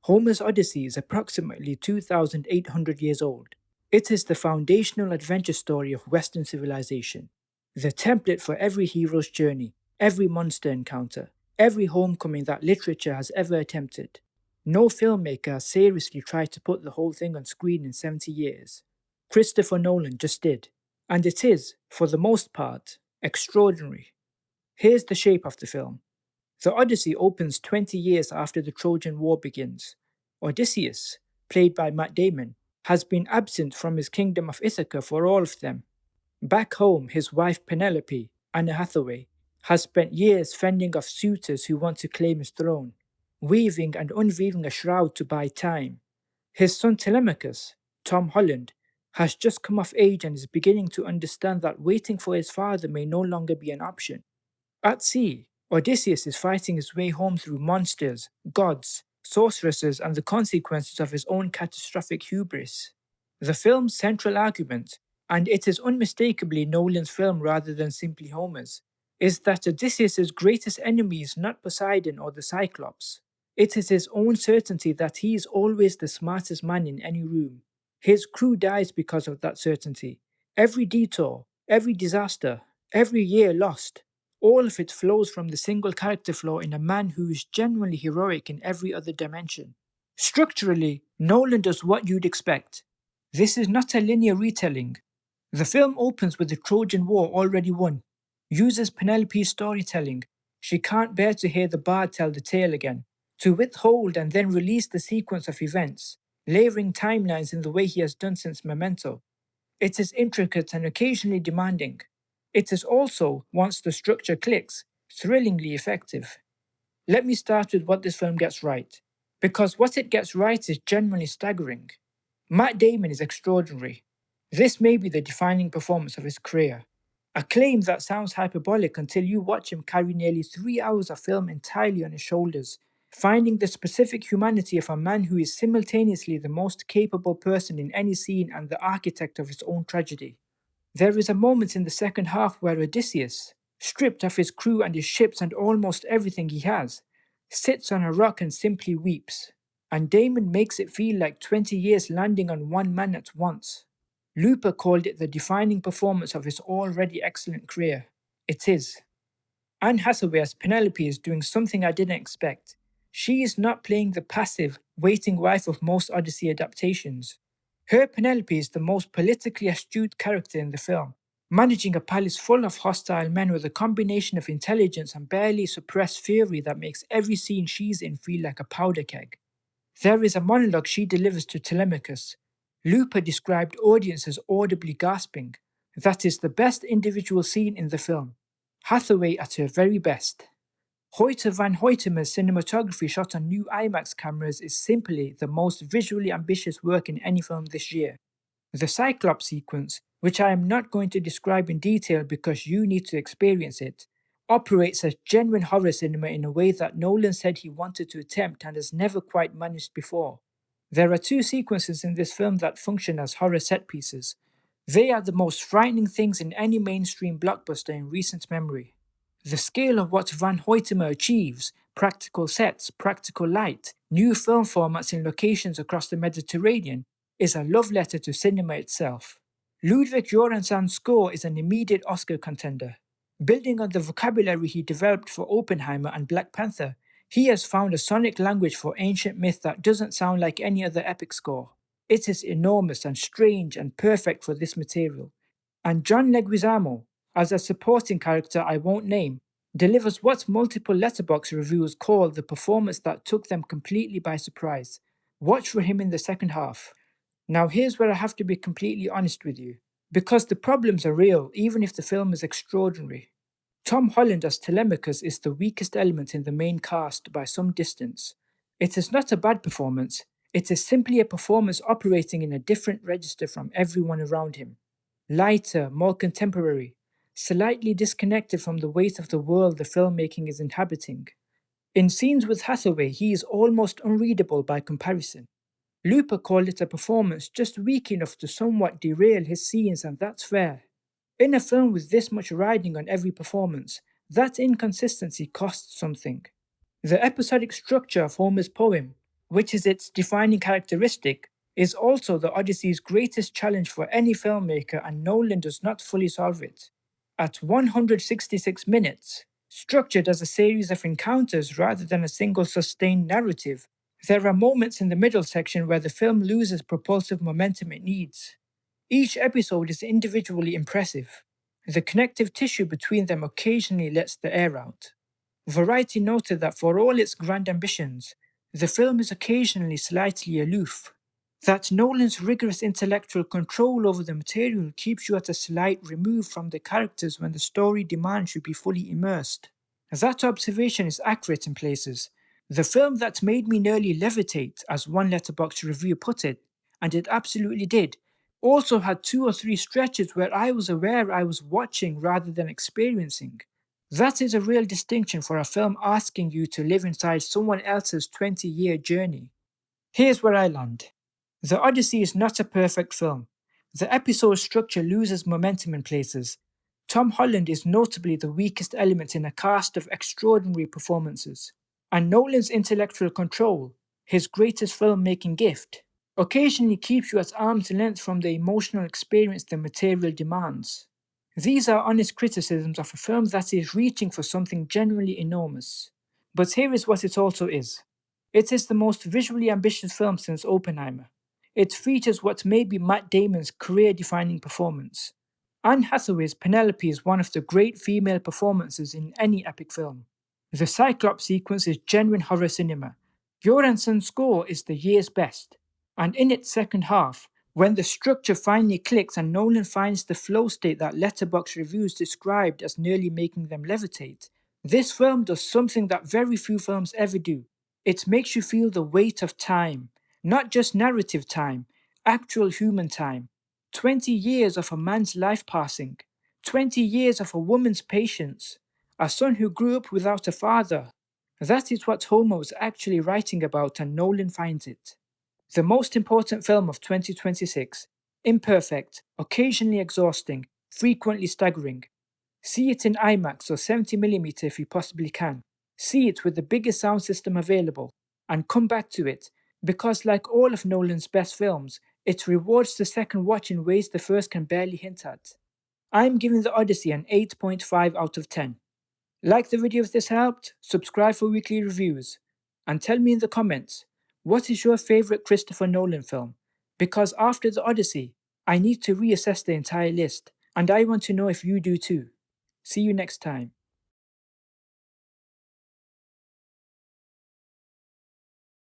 Homer's Odyssey is approximately 2,800 years old. It is the foundational adventure story of Western civilization, the template for every hero's journey, every monster encounter, every homecoming that literature has ever attempted. No filmmaker has seriously tried to put the whole thing on screen in 70 years. Christopher Nolan just did, and it is, for the most part, extraordinary. Here's the shape of the film. The Odyssey opens 20 years after the Trojan War begins. Odysseus, played by Matt Damon, has been absent from his kingdom of Ithaca for all of them. Back home, his wife Penelope, Anna Hathaway, has spent years fending off suitors who want to claim his throne, weaving and unweaving a shroud to buy time. His son Telemachus, Tom Holland, has just come of age and is beginning to understand that waiting for his father may no longer be an option. At sea, Odysseus is fighting his way home through monsters, gods, sorceresses, and the consequences of his own catastrophic hubris. The film's central argument, and it is unmistakably Nolan's film rather than simply Homer's, is that Odysseus' greatest enemy is not Poseidon or the Cyclops. It is his own certainty that he is always the smartest man in any room. His crew dies because of that certainty. Every detour, every disaster, every year lost, all of it flows from the single character flaw in a man who is genuinely heroic in every other dimension. Structurally, Nolan does what you'd expect. This is not a linear retelling. The film opens with the Trojan War already won, uses Penelope's storytelling, she can't bear to hear the bard tell the tale again, to withhold and then release the sequence of events, layering timelines in the way he has done since Memento. It is intricate and occasionally demanding. It is also, once the structure clicks, thrillingly effective. Let me start with what this film gets right, because what it gets right is genuinely staggering. Matt Damon is extraordinary. This may be the defining performance of his career, a claim that sounds hyperbolic until you watch him carry nearly 3 hours of film entirely on his shoulders, finding the specific humanity of a man who is simultaneously the most capable person in any scene and the architect of his own tragedy. There is a moment in the second half where Odysseus, stripped of his crew and his ships and almost everything he has, sits on a rock and simply weeps, and Damon makes it feel like 20 years landing on one man at once. Lupita called it the defining performance of his already excellent career. It is. Anne Hathaway as Penelope is doing something I didn't expect. She is not playing the passive, waiting wife of most Odyssey adaptations. Her Penelope is the most politically astute character in the film, managing a palace full of hostile men with a combination of intelligence and barely suppressed fury that makes every scene she's in feel like a powder keg. There is a monologue she delivers to Telemachus. Lupita described audiences audibly gasping. That is the best individual scene in the film. Hathaway at her very best. Hoyte van Hoytema's cinematography shot on new IMAX cameras is simply the most visually ambitious work in any film this year. The Cyclops sequence, which I am not going to describe in detail because you need to experience it, operates as genuine horror cinema in a way that Nolan said he wanted to attempt and has never quite managed before. There are 2 sequences in this film that function as horror set pieces. They are the most frightening things in any mainstream blockbuster in recent memory. The scale of what Van Hoytema achieves, practical sets, practical light, new film formats in locations across the Mediterranean, is a love letter to cinema itself. Ludwig Göransson's score is an immediate Oscar contender. Building on the vocabulary he developed for Oppenheimer and Black Panther, he has found a sonic language for ancient myth that doesn't sound like any other epic score. It is enormous and strange and perfect for this material. And John Leguizamo, as a supporting character I won't name, delivers what multiple Letterboxd reviews call the performance that took them completely by surprise. Watch for him in the second half. Now here's where I have to be completely honest with you, because the problems are real even if the film is extraordinary. Tom Holland as Telemachus is the weakest element in the main cast by some distance. It is not a bad performance, it is simply a performance operating in a different register from everyone around him. Lighter, more contemporary, slightly disconnected from the weight of the world the filmmaking is inhabiting. In scenes with Hathaway, he is almost unreadable by comparison. Lupita called it a performance just weak enough to somewhat derail his scenes, and that's fair. In a film with this much riding on every performance, that inconsistency costs something. The episodic structure of Homer's poem, which is its defining characteristic, is also the Odyssey's greatest challenge for any filmmaker, and Nolan does not fully solve it. At 166 minutes, structured as a series of encounters rather than a single sustained narrative, there are moments in the middle section where the film loses propulsive momentum it needs. Each episode is individually impressive. The connective tissue between them occasionally lets the air out. Variety noted that for all its grand ambitions, the film is occasionally slightly aloof. That Nolan's rigorous intellectual control over the material keeps you at a slight remove from the characters when the story demands you be fully immersed. That observation is accurate in places. The film that made me nearly levitate, as one Letterboxd review put it, and it absolutely did, also had 2 or 3 stretches where I was aware I was watching rather than experiencing. That is a real distinction for a film asking you to live inside someone else's 20-year journey. Here's where I land. The Odyssey is not a perfect film. The episode structure loses momentum in places. Tom Holland is notably the weakest element in a cast of extraordinary performances. And Nolan's intellectual control, his greatest filmmaking gift, occasionally keeps you at arm's length from the emotional experience the material demands. These are honest criticisms of a film that is reaching for something genuinely enormous. But here is what it also is. It is the most visually ambitious film since Oppenheimer. It features what may be Matt Damon's career-defining performance. Anne Hathaway's Penelope is one of the great female performances in any epic film. The Cyclops sequence is genuine horror cinema. Göransson's score is the year's best. And in its second half, when the structure finally clicks and Nolan finds the flow state that Letterboxd reviews described as nearly making them levitate, this film does something that very few films ever do. It makes you feel the weight of time, not just narrative time, actual human time. 20 years of a man's life passing, 20 years of a woman's patience, a son who grew up without a father. That is what Homer was actually writing about, and Nolan finds it. The most important film of 2026. Imperfect, occasionally exhausting, frequently staggering. See it in IMAX or 70mm if you possibly can. See it with the biggest sound system available, and come back to it, because like all of Nolan's best films, it rewards the second watch in ways the first can barely hint at. I'm giving The Odyssey an 8.5 out of 10. Like the video if this helped, subscribe for weekly reviews, and tell me in the comments, what is your favourite Christopher Nolan film? Because after The Odyssey, I need to reassess the entire list, and I want to know if you do too. See you next time.